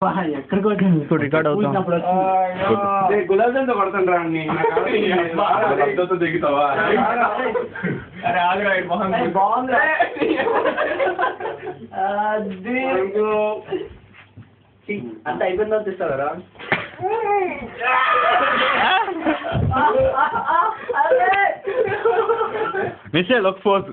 ఎక్కడికి వచ్చింది ఇప్పుడు రికార్డ్ అవుతాం. గులాబ్ జామ్ తో కొడతాను రా దిగుతావా అంత అయిపోయిందో తెస్తావరా మిషేల్ ఒక ఫోర్స్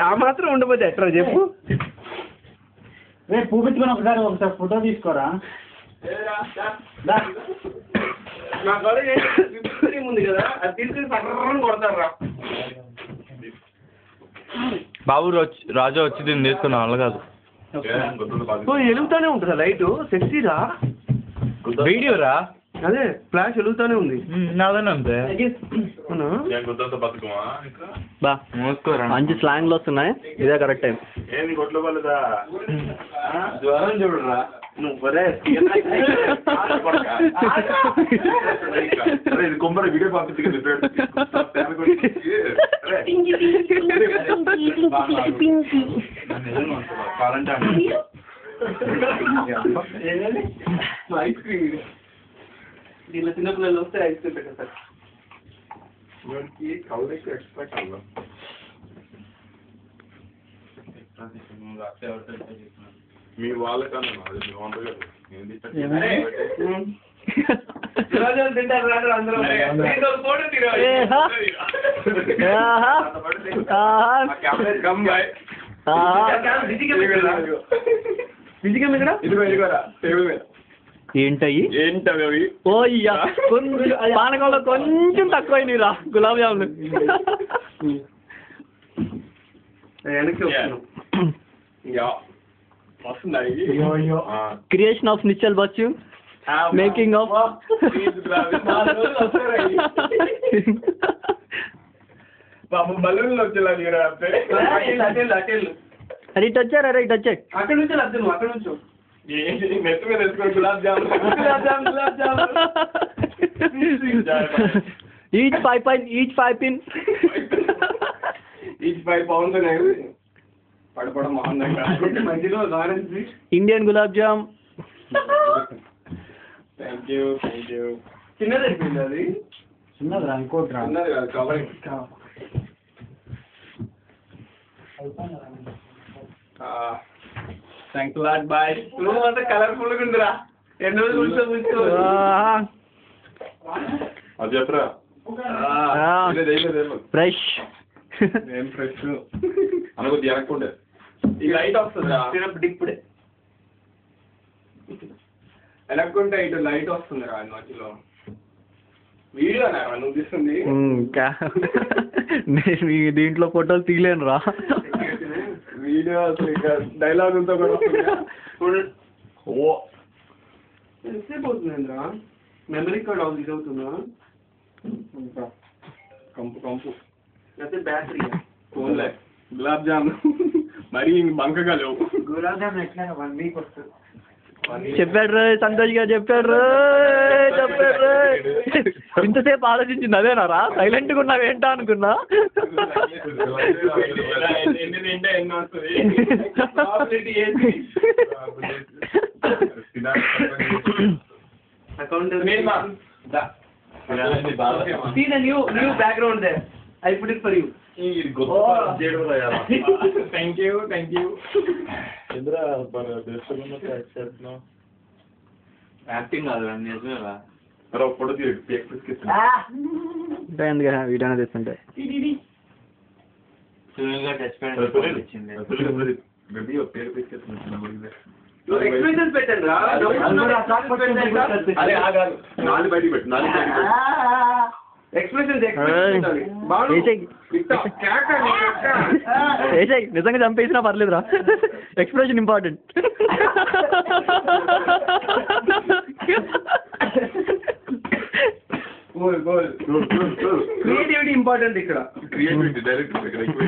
ఆ మాత్రం ఉండబోతే ఎట్లా చెప్పు. రేపు చూపించుకొని ఒకసారి ఫోటో తీసుకోరా. నా కాలేజ్ ఉంది కదా అది తీసుకుని పక్కన కొడతారు రా. బాబు రాజా వచ్చి దీన్ని తీసుకున్నా వాళ్ళ కాదు. వెలుగుతానే ఉంటుందా లైట్ సెక్సీరా వీడియో రా అదే ఫ్లాష్ వెలుగుతానే ఉంది. నాదనే అంతే బా మూసుకోరా. మంచి స్లాంగ్లు వస్తున్నాయి ఇదే కరెక్ట్ టైం. ఏంది కొట్లో పడలేదా జ్వరం చూడరా నువ్వు కొమ్మరి వీడియో పంపించి ఐస్ క్రీమ్ దీనిలో చిన్నపిల్లలు వస్తే ఐస్ క్రీమ్ పెట్టేస్తారు. ఎక్స్ట్రా కాదు మీ వాళ్ళకన్నా మీ వంటగా తింటారు అందరూ ఏంటవి ఏంటవి ఓయ్యా పానకంలో కొంచెం తక్కువైనవి రా గులాబ్ జాములు. Creation of Nischal Bachchu making of బలూన్లు వచ్చేలా అరే ఇటు వచ్చారా రైట్ వచ్చే అక్కడ నుంచి లబ్ధి నువ్వు అక్కడ నుంచి నెట్ మీద వేసుకొని gulab jamun gulab jam each 5 pin each 5 pounds అనేది పడపడం మహంగా మధ్యలో orange Indian gulab jam. Thank you చిన్నది అయిపోయింది అది చిన్నది రా ఇంకోటి రా ఉన్నది కాదు cover thanks lot boy. Room అంతా కలర్ఫుల్ గా ఉందిరా. 2 రోజులు కూర్చో అది చెప్పరా ఫ్రెష్ ఏం ఫ్రెష్ అనుకో తినకుండే ఈ లైట్ వస్తుందిరా తినప్పుడు ఇప్పుడే వెనక్కుంటే ఇటు లైట్ వస్తుందిరా మధ్యలో. వీడియో నువ్వు తీస్తుంది నేను దీంట్లో ఫోటోలు తీయలేను రా. వీడియో అసలు ఇక డైలాగులతో కూడా వస్తుంది. ఓ ఎంతసేపు అవుతుందిరా మెమరీ కార్డ్ అవుతుంది ఇది అవుతుందా కంపు లేకపోతే బ్యాటరీ ఫోన్లే గులాబ్ జామ్ మరీ బంకగా లేవు. గులాబ్ జామ్ ఎట్లా 1 week వస్తుంది. చెప్పాడు రే సంతోష్ గారు చెప్పాడు రే. ఇంతసేపు ఆలోచించింది అదేనా రా సైలెంట్ గా ఉన్నావు ఏంటా అనుకున్నా. See the new background there. I put it for you. Thank you. Acting కాదు నిజమేరా. ఫోటో వీడియో తీస్తుంటే ఎక్స్ప్రెషన్స్ పెట్టండి రా. నాలుగు బయటికి పెట్టు ఎక్స్ప్రెషన్స్ నిజంగా చంపేసినా పర్లేదురా. Expression important. క్రియేటివిటీ ఇంపార్టెంట్ ఇక్కడ. క్రియేటివిటీ డైరెక్ట్ ఇక్కడ ఎక్కువ